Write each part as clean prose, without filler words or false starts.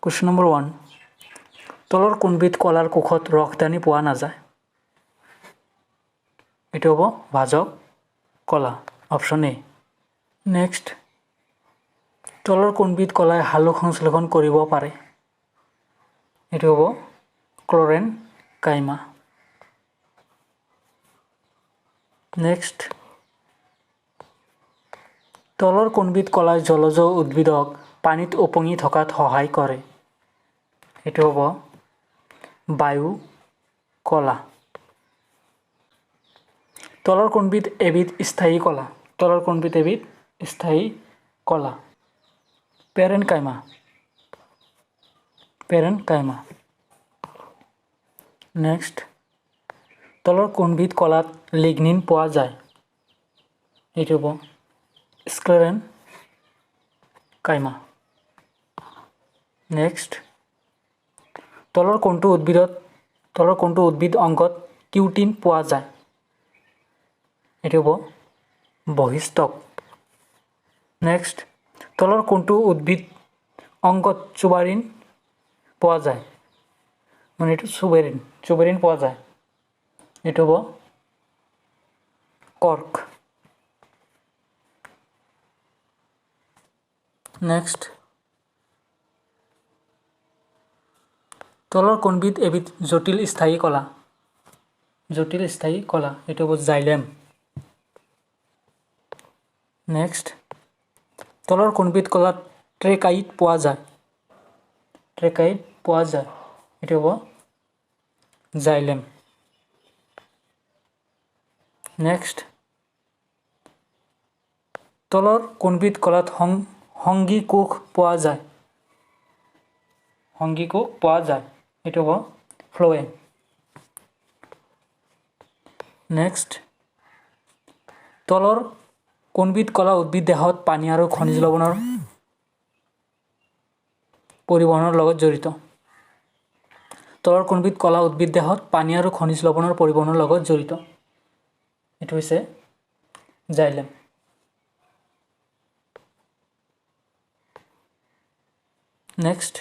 Question number 1. তলৰ কোনবিধ কলাৰ কোষত ৰসদানি পোৱা নাযায়? এটো হ'ব ভাজক কলা, অপশন এ। নেক্সট, তলৰ কোনবিধ কলাই হালুক সংশ্লেষণ কৰিব পাৰে? এটো হ'ব ক্লোৰেন কাইমা। নেক্সট, তলৰ কোনবিধ কলাই জলজ উদ্ভিদক পানীত উপঙি থকাত সহায় কৰে? এটো হ'ব বায়ু কলা। তলৰ কোনবিধ এবিধ স্থায়ী কলা? তলৰ কোনবিধ এবিধ স্থায়ী কলা? পেৰেনকাইমা। পেৰেনকাইমা। নেক্সট, তলৰ কোনবিধ কলাত লিগনিন পোৱা যায়? এটো হ'ব স্ক্লেৰেন কাইমা। নেক্সট, তলৰ কোনটো উদ্ভিদ অংগত কিউটিন পোৱা যায়? এটো হ'ব বহিষ্টক। নেক্সট, তলৰ কোনটো উদ্ভিদ অংগত চুবাৰিন পোৱা যায়? মানে এটো চুবাৰিন পোৱা যায়। এটো হ'ব কৰ্ক। নেক্সট, তলৰ কোনবিধ এবিধ জটিল স্থায়ী কলা? জটিল স্থায়ী কলা, এটো হ'ব জাইলেম। নেক্সট, তলৰ কোনবিধ কলাত ট্ৰেকাইট পোৱা যায়? ট্ৰেকাইট পোৱা যায়, এটো হ'ব জাইলেম। নেক্সট, তলৰ কোনবিধ কলাত সংগী কোষ পোৱা যায়? সংগী কোষ পোৱা যায়, এটো হ'ব ফ্লোয়েম। নেক্সট, তলৰ কোনবিধ কলা উদ্ভিদ দেহত পানী আৰু খনিজ লৱণৰ পৰিবহণৰ লগত জড়িত? তলৰ কোনবিধ কলা উদ্ভিদ দেহত পানী আৰু খনিজ লৱণৰ পৰিবহণৰ লগত জড়িত? এটো হৈছে জাইলেম। নেক্সট,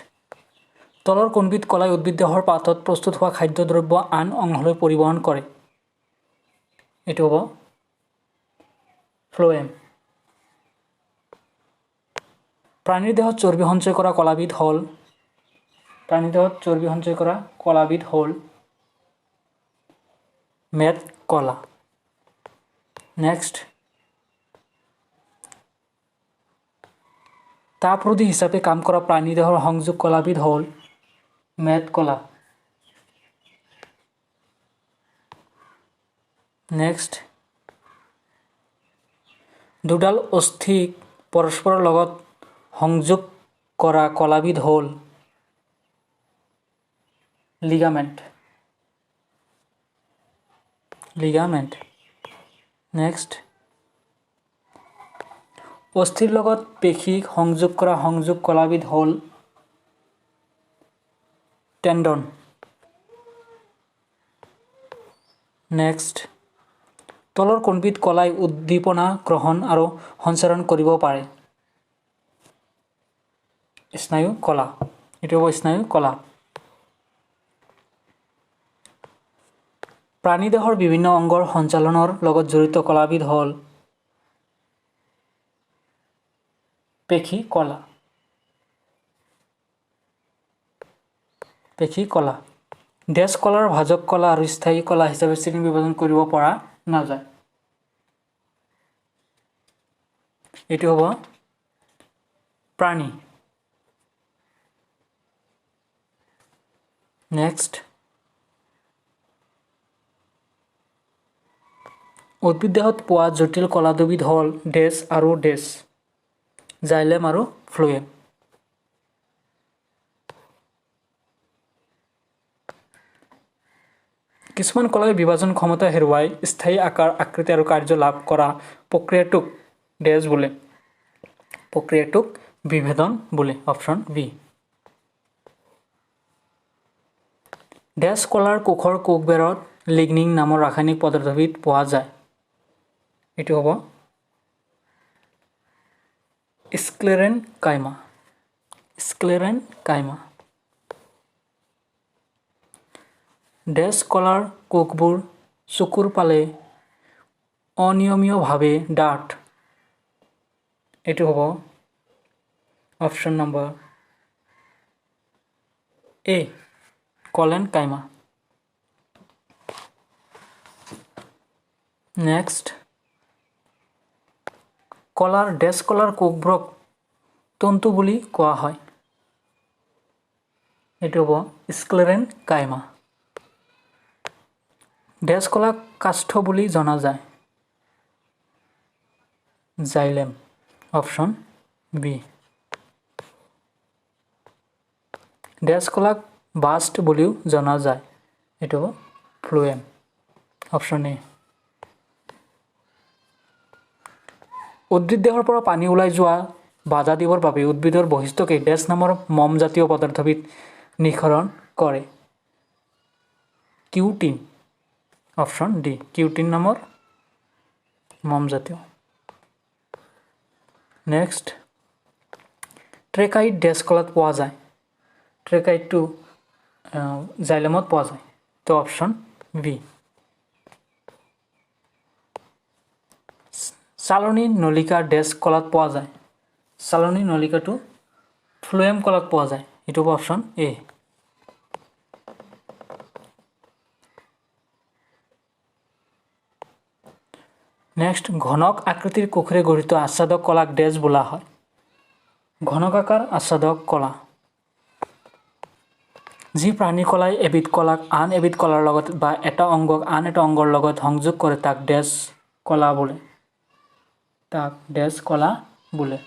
তলৰ কোনবিধ কলাই উদ্ভিদ দেহৰ পাতত প্ৰস্তুত হোৱা খাদ্যদ্ৰব্য আন অংশলৈ পৰিবহণ কৰে? এটো হ'ব ফ্লোয়েম। প্ৰাণীৰ দেহত চৰ্বি সঞ্চয় কৰা কলাবিধ হ'ল মেদ কলা। নেক্সট, তাপৰোধী হিচাপে কাম কৰা প্ৰাণী দেহৰ সংযোগ কলাবিধ হ'ল মেদ কলা। নেক্সট, দুডাল অস্থিক পৰস্পৰৰ লগত সংযোগ কৰা কলাবিধ হ'ল লিগামেণ্ট। নেক্সট, অস্থিৰ লগত পেশীক সংযোগ কৰা সংযোগ কলাবিধ হ'ল টেণ্ডন। নেক্সট, তলৰ কোনবিধ কলাই উদ্দীপনা গ্ৰহণ আৰু সঞ্চাৰণ কৰিব পাৰে? স্নায়ু কলা, এটো হ'ব স্নায়ু কলা। প্ৰাণী দেহৰ বিভিন্ন অংগৰ সঞ্চালনৰ লগত জড়িত কলাবিধ হ'ল পেশী কলা। ডেছ কলাৰ ভাজক কলা আৰু স্থায়ী কলা হিচাপে শ্ৰেণী বিভাজন কৰিব পৰা নাযায়। এটো হ'ব প্ৰাণী। নেক্সট, উদ্ভিদ দেহত পোৱা জটিল কলা দুবিধ হ'ল ডেছ আৰু ডেছ, জাইলেম আৰু ফ্লোয়েম। কিছুমান কলাই বিভাজন ক্ষমতা হেৰুৱাই স্থায়ী আকাৰ, আকৃতি আৰু কাৰ্য লাভ কৰা প্ৰক্ৰিয়াটোক ডেছ বোলে। প্ৰক্ৰিয়াটোক বিভেদন বোলে, অপশন বি। ডেছ কলাৰ কোষৰ কোষবেৰত লিগনিন নামৰ ৰাসায়নিক পদাৰ্থবিধ পোৱা যায়? এটো হ'ব স্ক্লেৰেন কাইমা। ডেছ কলাৰ কোকবোৰ চকুৰ পালে অনিয়মীয়ভাৱে ডাঠ এইটো হ'ব অপশ্যন নম্বৰ এ কলেন কাইমা নেক্সট ডেছ কলাৰ কোকবোৰক তন্তু বুলি কোৱা হয় এইটো হ'ব স্ক্লেৰেন কাইমা ডেছ কলাক কাষ্ঠ বুলি জনা যায় জাইলেম অপশ্যন বি ডেছ কলাক বাষ্ট বুলিও জনা যায় এইটো হ'ব ফ্লুয়েম অপশ্যন এ উদ্ভিদ দেহৰ পৰা পানী ওলাই যোৱা বাধা দিবৰ বাবে উদ্ভিদৰ বৈশিষ্ট্যকে ডেছ নামৰ মমজাতীয় পদাৰ্থবিধ নিঃসৰণ কৰে কিউটিন অপশ্যন ডি কিউটিন নামৰ মমজাতীয় নেক্সট ট্ৰেকাইট ডেছ কলাত পোৱা যায় ট্ৰেকাইটটো জাইলেমত পোৱা যায় তো অপশ্যন বি চালনী নলিকা ডেছ কলাত পোৱা যায় চালনী নলিকাটো ফ্লুয়েম কলাত পোৱা যায় এইটো হ'ব অপশ্যন এ নেক্সট ঘনক আকৃতিৰ কোষেৰে গঠিত আচ্ছাদক কলাক ডেছ বোলা হয় ঘনকাকাৰ আচ্ছাদক কলা যি প্ৰাণী কলাই এবিধ কলাক আন এবিধ কলাৰ লগত বা এটা অংগক আন এটা অংগৰ লগত সংযোগ কৰে তাক ডেছ কলা বোলে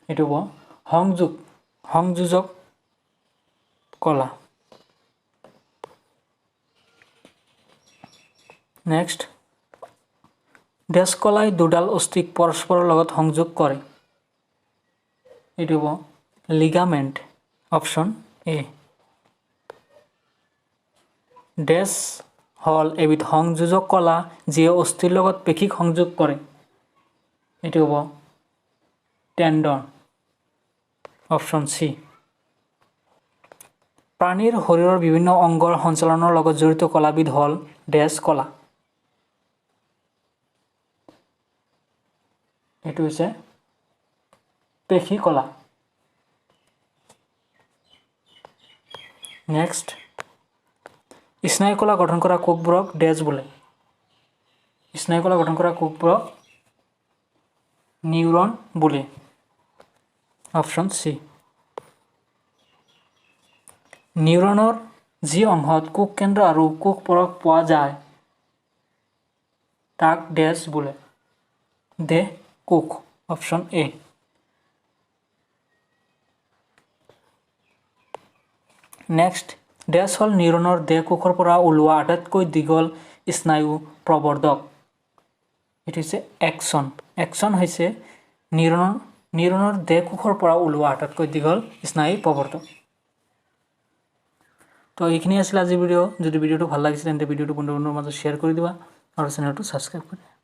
এইটো হ'ব সংযোজক কলা নেক্সট ডেছ কলাই দুডাল অস্থিক পৰস্পৰৰ লগত সংযোগ কৰে এইটো হ'ব লিগামেণ্ট অপশ্যন এ ডেছ হ'ল এবিধ সংযোজক কলা যিয়ে অস্থিৰ লগত পেশীক সংযোগ কৰে এইটো হ'ব টেণ্ডন অপশ্যন চি প্ৰাণীৰ শৰীৰৰ বিভিন্ন অংগৰ সঞ্চালনৰ লগত জড়িত কলাবিধ হ'ল ডেছ কলা এইটো হৈছে পেশী কলা নেক্সট স্নায়ু কলা গঠন কৰা কোষবোৰক ডেছ বোলে স্নায়ু কলা গঠন কৰা কোষবোৰক নিউৰন বোলে অপশ্যন চি নিউৰনৰ যি অংশত কোষ কেন্দ্ৰ আৰু কোষ পৰক পোৱা যায় তাক ডেছ বোলে দেহ কোষ অপশ্যন এ নেক্সট ডেছ হ'ল নিউৰনৰ দেহ কোষৰ পৰা ওলোৱা আটাইতকৈ দীঘল স্নায়ু প্ৰৱৰ্ধক এইটো হৈছে এক্সন হৈছে নিউৰনৰ দেহ কোষৰ পৰা ওলোৱা আটাইতকৈ দীঘল স্নায়ু প্ৰৱৰ্ধক তো এইখিনি আছিল আজিৰ ভিডিঅ' যদি ভিডিঅ'টো ভাল লাগিছে তেন্তে ভিডিঅ'টো বন্ধু বান্ধৱৰ মাজত শ্বেয়াৰ কৰি দিবা আৰু চেনেলটো ছাবস্ক্ৰাইব কৰি